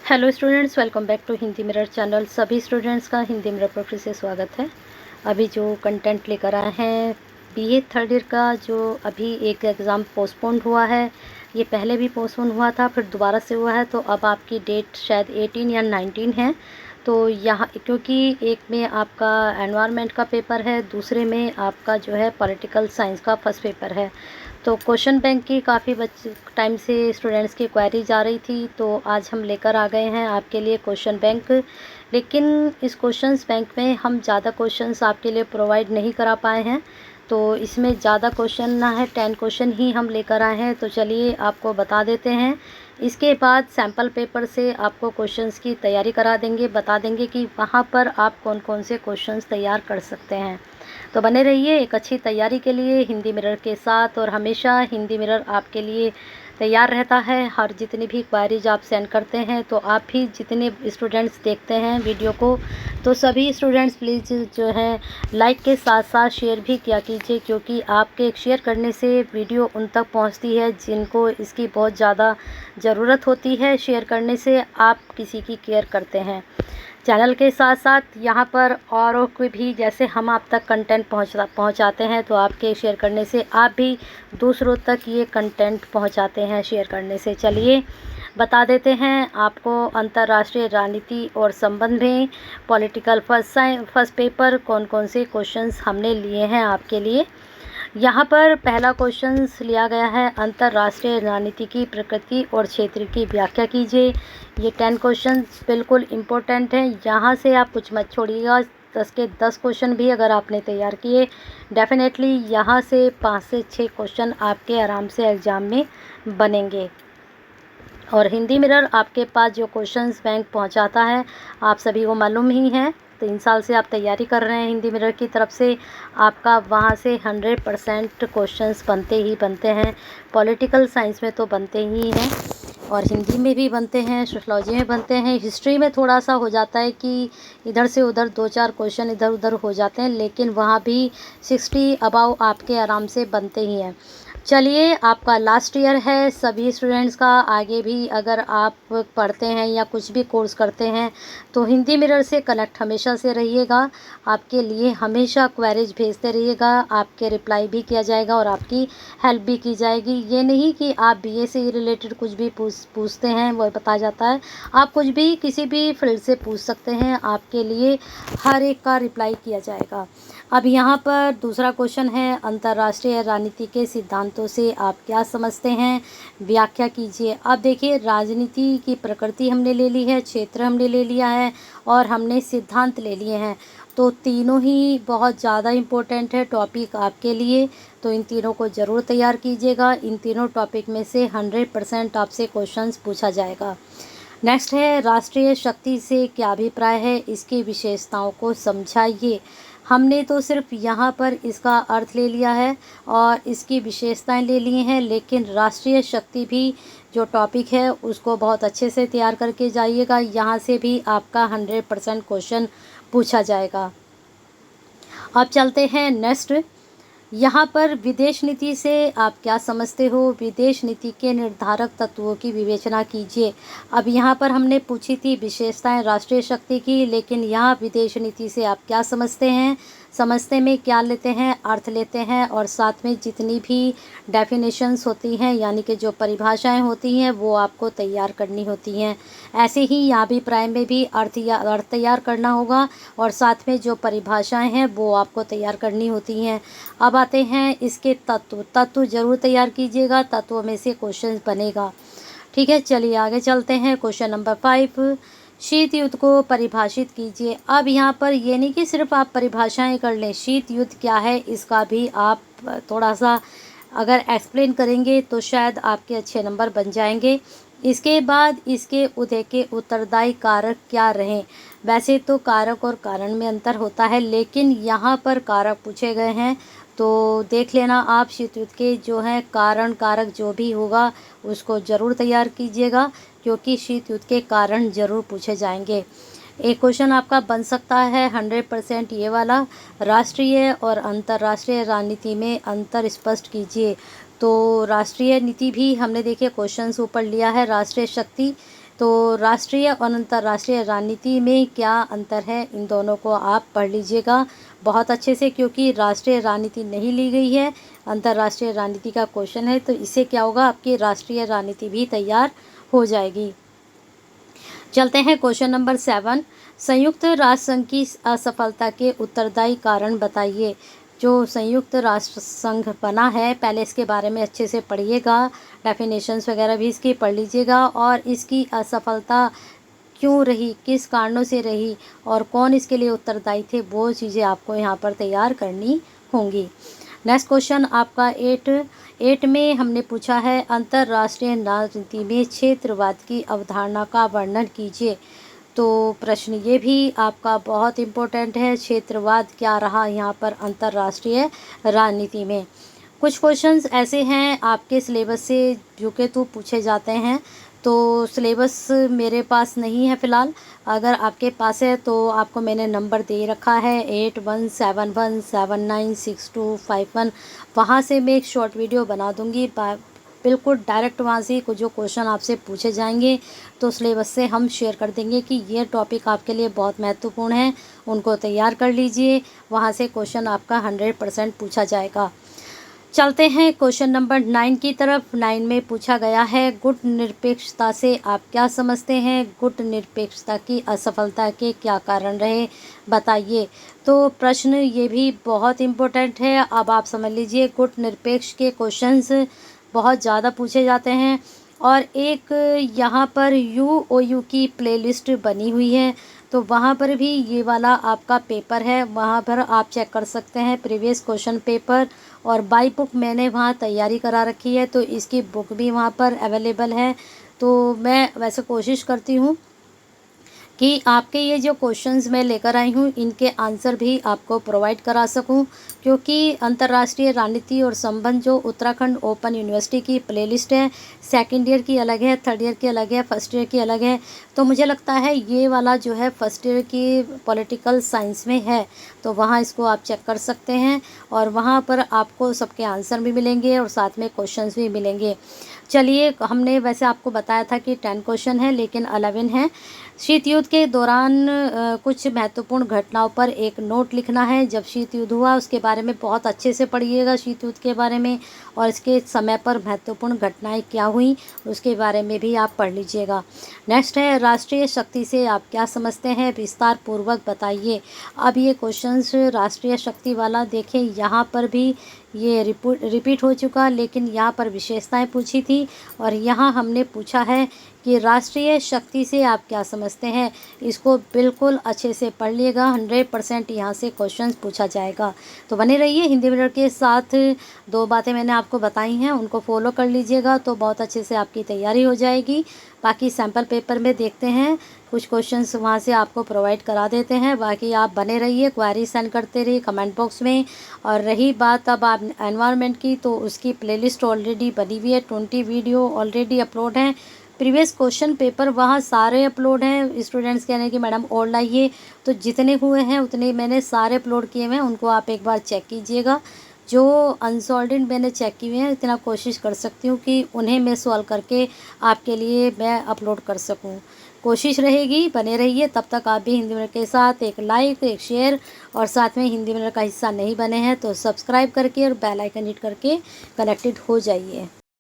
Hello students, welcome back to Hindi mirror channel. सभी students का Hindi mirror पर फिर से स्वागत है। अभी जो कंटेंट लेकर आए हैं बीए थर्ड ईयर का, जो अभी एक एग्ज़ाम पोस्टपोन्ड हुआ है, ये पहले भी पोस्टपोन हुआ था, फिर दोबारा से हुआ है, तो अब आपकी डेट शायद 18 या 19 है। तो यहाँ क्योंकि एक में आपका एनवायरनमेंट का पेपर है, दूसरे में आपका जो है पॉलिटिकल साइंस का फर्स्ट पेपर है। तो क्वेश्चन बैंक की काफ़ी टाइम से स्टूडेंट्स की क्वेरी जा रही थी, तो आज हम लेकर आ गए हैं आपके लिए क्वेश्चन बैंक। लेकिन इस क्वेश्चंस बैंक में हम ज़्यादा क्वेश्चंस आपके लिए प्रोवाइड नहीं करा पाए हैं, तो इसमें ज़्यादा क्वेश्चन ना है, 10 क्वेश्चन ही हम लेकर आए हैं। तो चलिए आपको बता देते हैं। इसके बाद सैम्पल पेपर से आपको क्वेश्चंस की तैयारी करा देंगे, बता देंगे कि वहाँ पर आप कौन कौन से क्वेश्चंस तैयार कर सकते हैं। तो बने रहिए एक अच्छी तैयारी के लिए हिंदी मिरर के साथ, और हमेशा हिंदी मिरर आपके लिए तैयार रहता है। हर जितनी भी क्वेरीज आप सेंड करते हैं, तो आप भी जितने स्टूडेंट्स देखते हैं वीडियो को, तो सभी स्टूडेंट्स प्लीज़ जो है लाइक के साथ साथ शेयर भी किया कीजिए, क्योंकि आपके शेयर करने से वीडियो उन तक पहुंचती है जिनको इसकी बहुत ज़्यादा ज़रूरत होती है। शेयर करने से आप किसी की केयर करते हैं। चैनल के साथ साथ यहाँ पर औरों को भी, जैसे हम आप तक कंटेंट पहुँचाते हैं, तो आपके शेयर करने से आप भी दूसरों तक ये कंटेंट पहुँचाते हैं शेयर करने से। चलिए बता देते हैं आपको अंतर्राष्ट्रीय राजनीति और संबंध में पॉलिटिकल फर्स्ट पेपर कौन कौन से क्वेश्चंस हमने लिए हैं आपके लिए। यहाँ पर पहला क्वेश्चन लिया गया है, अंतर्राष्ट्रीय राजनीति की प्रकृति और क्षेत्र की व्याख्या कीजिए। ये 10 क्वेश्चन बिल्कुल इम्पोर्टेंट हैं, यहाँ से आप कुछ मत छोड़िएगा। 10 के 10 क्वेश्चन भी अगर आपने तैयार किए, डेफिनेटली यहाँ से 5 से 6 क्वेश्चन आपके आराम से एग्ज़ाम में बनेंगे। और हिंदी मिरर आपके पास जो क्वेश्चंस बैंक पहुंचाता है, आप सभी को मालूम ही है। 3 साल से आप तैयारी कर रहे हैं हिंदी मिरर की तरफ से, आपका वहां से 100% क्वेश्चंस बनते ही बनते हैं। पॉलिटिकल साइंस में तो बनते ही हैं, और हिंदी में भी बनते हैं, सोशलॉजी में बनते हैं। हिस्ट्री में थोड़ा सा हो जाता है कि इधर से उधर 2-4 क्वेश्चन इधर उधर हो जाते हैं, लेकिन वहाँ भी 60 अबाव आपके आराम से बनते ही हैं। चलिए, आपका लास्ट ईयर है सभी स्टूडेंट्स का। आगे भी अगर आप पढ़ते हैं या कुछ भी कोर्स करते हैं, तो हिंदी मिरर से कनेक्ट हमेशा से रहिएगा। आपके लिए हमेशा क्वेरीज भेजते रहिएगा, आपके रिप्लाई भी किया जाएगा और आपकी हेल्प भी की जाएगी। ये नहीं कि आप बीए से रिलेटेड कुछ भी पूछते हैं वो बताया जाता है। आप कुछ भी किसी भी फील्ड से पूछ सकते हैं, आपके लिए हर एक का रिप्लाई किया जाएगा। अब यहाँ पर दूसरा क्वेश्चन है, अंतर्राष्ट्रीय राजनीति के सिद्धांतों से आप क्या समझते हैं, व्याख्या कीजिए। अब देखिए, राजनीति की प्रकृति हमने ले ली है, क्षेत्र हमने ले लिया है, और हमने सिद्धांत ले लिए हैं। तो तीनों ही बहुत ज़्यादा इम्पोर्टेंट है टॉपिक आपके लिए, तो इन तीनों को ज़रूर तैयार कीजिएगा। इन तीनों टॉपिक में से 100% आपसे क्वेश्चंस पूछा जाएगा। नेक्स्ट है, राष्ट्रीय शक्ति से क्या अभिप्राय है, इसकी विशेषताओं को समझाइए। हमने तो सिर्फ यहाँ पर इसका अर्थ ले लिया है और इसकी विशेषताएं ले ली हैं, लेकिन राष्ट्रीय शक्ति भी जो टॉपिक है उसको बहुत अच्छे से तैयार करके जाइएगा। यहाँ से भी आपका 100% क्वेश्चन पूछा जाएगा। अब चलते हैं नेक्स्ट। यहाँ पर विदेश नीति से आप क्या समझते हो, विदेश नीति के निर्धारक तत्वों की विवेचना कीजिए। अब यहाँ पर हमने पूछी थी विशेषताएं राष्ट्रीय शक्ति की, लेकिन यहाँ विदेश नीति से आप क्या समझते हैं, समझते में क्या लेते हैं, अर्थ लेते हैं, और साथ में जितनी भी डेफिनेशंस होती हैं, यानी कि जो परिभाषाएं होती हैं, वो आपको तैयार करनी होती हैं। ऐसे ही यहाँ भी प्राइम में भी अर्थ तैयार करना होगा, और साथ में जो परिभाषाएं हैं वो आपको तैयार करनी होती हैं। अब आते हैं इसके तत्व जरूर तैयार कीजिएगा, तत्वों में से क्वेश्चन बनेगा। ठीक है, चलिए आगे चलते हैं। क्वेश्चन नंबर 5, शीत युद्ध को परिभाषित कीजिए। अब यहाँ पर ये नहीं कि सिर्फ आप परिभाषाएं कर लें, शीत युद्ध क्या है इसका भी आप थोड़ा सा अगर एक्सप्लेन करेंगे तो शायद आपके अच्छे नंबर बन जाएंगे। इसके बाद इसके उदय के उत्तरदायी कारक क्या रहे। वैसे तो कारक और कारण में अंतर होता है, लेकिन यहाँ पर कारक पूछे गए हैं, तो देख लेना आप। शीत युद्ध के जो है कारण कारक जो भी होगा उसको ज़रूर तैयार कीजिएगा, क्योंकि शीत युद्ध के कारण ज़रूर पूछे जाएंगे। एक क्वेश्चन आपका बन सकता है 100% ये वाला, राष्ट्रीय और अंतर्राष्ट्रीय राजनीति में अंतर स्पष्ट कीजिए। तो राष्ट्रीय नीति भी हमने देखिए क्वेश्चंस ऊपर लिया है, राष्ट्रीय शक्ति तो राष्ट्रीय और अंतर्राष्ट्रीय राजनीति में क्या अंतर है, इन दोनों को आप पढ़ लीजिएगा बहुत अच्छे से, क्योंकि राष्ट्रीय राजनीति नहीं ली गई है, अंतर्राष्ट्रीय राजनीति का क्वेश्चन है। तो इससे क्या होगा, आपकी राष्ट्रीय राजनीति भी तैयार हो जाएगी। चलते हैं क्वेश्चन नंबर 7। संयुक्त राष्ट्र संघ की असफलता के उत्तरदायी कारण बताइए। जो संयुक्त राष्ट्र संघ बना है, पहले इसके बारे में अच्छे से पढ़िएगा, डेफिनेशंस वगैरह भी इसकी पढ़ लीजिएगा, और इसकी असफलता क्यों रही, किस कारणों से रही, और कौन इसके लिए उत्तरदायी थे, वो चीज़ें आपको यहाँ पर तैयार करनी होंगी। नेक्स्ट क्वेश्चन आपका 8 में हमने पूछा है, अंतर्राष्ट्रीय राजनीति में क्षेत्रवाद की अवधारणा का वर्णन कीजिए। तो प्रश्न ये भी आपका बहुत इम्पोर्टेंट है, क्षेत्रवाद क्या रहा यहाँ पर अंतर्राष्ट्रीय राजनीति में। कुछ क्वेश्चंस ऐसे हैं आपके सिलेबस से जो कि तो पूछे जाते हैं, तो सिलेबस मेरे पास नहीं है फ़िलहाल, अगर आपके पास है तो आपको मैंने नंबर दे रखा है 8171796251। वहाँ से मैं एक शॉर्ट वीडियो बना दूँगी, बिल्कुल डायरेक्ट वहाँ से जो क्वेश्चन आपसे पूछे जाएंगे तो सिलेबस से हम शेयर कर देंगे कि ये टॉपिक आपके लिए बहुत महत्वपूर्ण है, उनको तैयार कर लीजिए, वहाँ से क्वेश्चन आपका 100% पूछा जाएगा। चलते हैं क्वेश्चन नंबर 9 की तरफ। 9 में पूछा गया है, गुट निरपेक्षता से आप क्या समझते हैं, गुट निरपेक्षता की असफलता के क्या कारण रहे, बताइए। तो प्रश्न ये भी बहुत इम्पोर्टेंट है, अब आप समझ लीजिए गुट निरपेक्ष के क्वेश्चंस बहुत ज़्यादा पूछे जाते हैं, और एक यहाँ पर UOU की प्लेलिस्ट बनी हुई है, तो वहाँ पर भी ये वाला आपका पेपर है, वहाँ पर आप चेक कर सकते हैं प्रीवियस क्वेश्चन पेपर, और बाई बुक मैंने वहाँ तैयारी करा रखी है, तो इसकी बुक भी वहाँ पर अवेलेबल है। तो मैं वैसे कोशिश करती हूँ कि आपके ये जो क्वेश्चंस मैं लेकर आई हूँ इनके आंसर भी आपको प्रोवाइड करा सकूँ, क्योंकि अंतर्राष्ट्रीय राजनीति और संबंध जो उत्तराखंड ओपन यूनिवर्सिटी की प्लेलिस्ट है, सेकंड ईयर की अलग है, थर्ड ईयर की अलग है, फर्स्ट ईयर की अलग है। तो मुझे लगता है ये वाला जो है फर्स्ट ईयर की पॉलिटिकल साइंस में है, तो वहाँ इसको आप चेक कर सकते हैं, और वहाँ पर आपको सबके आंसर भी मिलेंगे और साथ में क्वेश्चन भी मिलेंगे। चलिए, हमने वैसे आपको बताया था कि 10 क्वेश्चन है, लेकिन 11 है। शीत युद्ध के दौरान कुछ महत्वपूर्ण घटनाओं पर एक नोट लिखना है। जब शीत युद्ध हुआ उसके बारे में बहुत अच्छे से पढ़िएगा, शीत युद्ध के बारे में, और इसके समय पर महत्वपूर्ण घटनाएं क्या हुई उसके बारे में भी आप पढ़ लीजिएगा। नेक्स्ट है, राष्ट्रीय शक्ति से आप क्या समझते हैं, विस्तार पूर्वक बताइए। अब ये क्वेश्चंस राष्ट्रीय शक्ति वाला देखें, यहाँ पर भी ये रिपीट हो चुका, लेकिन यहाँ पर विशेषताएं पूछी थी, और यहाँ हमने पूछा है कि राष्ट्रीय शक्ति से आप क्या समझते हैं। इसको बिल्कुल अच्छे से पढ़ लिएगा, 100% यहाँ से क्वेश्चंस पूछा जाएगा। तो बने रहिए हिंदी मीडियम के साथ। 2 बातें मैंने आपको बताई हैं, उनको फॉलो कर लीजिएगा तो बहुत अच्छे से आपकी तैयारी हो जाएगी। बाकी सैम्पल पेपर में देखते हैं, कुछ क्वेश्चंस वहाँ से आपको प्रोवाइड करा देते हैं। बाकी आप बने रहिए, क्वेरी सेंड करते रहिए कमेंट बॉक्स में। और रही बात अब आप एनवायरनमेंट की, तो उसकी प्लेलिस्ट ऑलरेडी बनी हुई है, 20 वीडियो ऑलरेडी अपलोड हैं। प्रीवियस क्वेश्चन पेपर वहाँ सारे अपलोड हैं। स्टूडेंट्स कह रहे हैं कि मैडम और लाइए, तो जितने हुए हैं उतने मैंने सारे अपलोड किए हुए हैं, उनको आप एक बार चेक कीजिएगा। जो अनसॉल्वड मैंने चेक किए हैं, इतना कोशिश कर सकती हूँ कि उन्हें मैं सॉल्व करके आपके लिए मैं अपलोड कर सकूँ। कोशिश रहेगी, बने रहिए। तब तक आप भी हिंदी मीडियम के साथ एक लाइक, एक शेयर, और साथ में हिंदी मीडियम का हिस्सा नहीं बने हैं तो सब्सक्राइब करके और बेल आइकन हिट करके कनेक्टेड हो जाइए।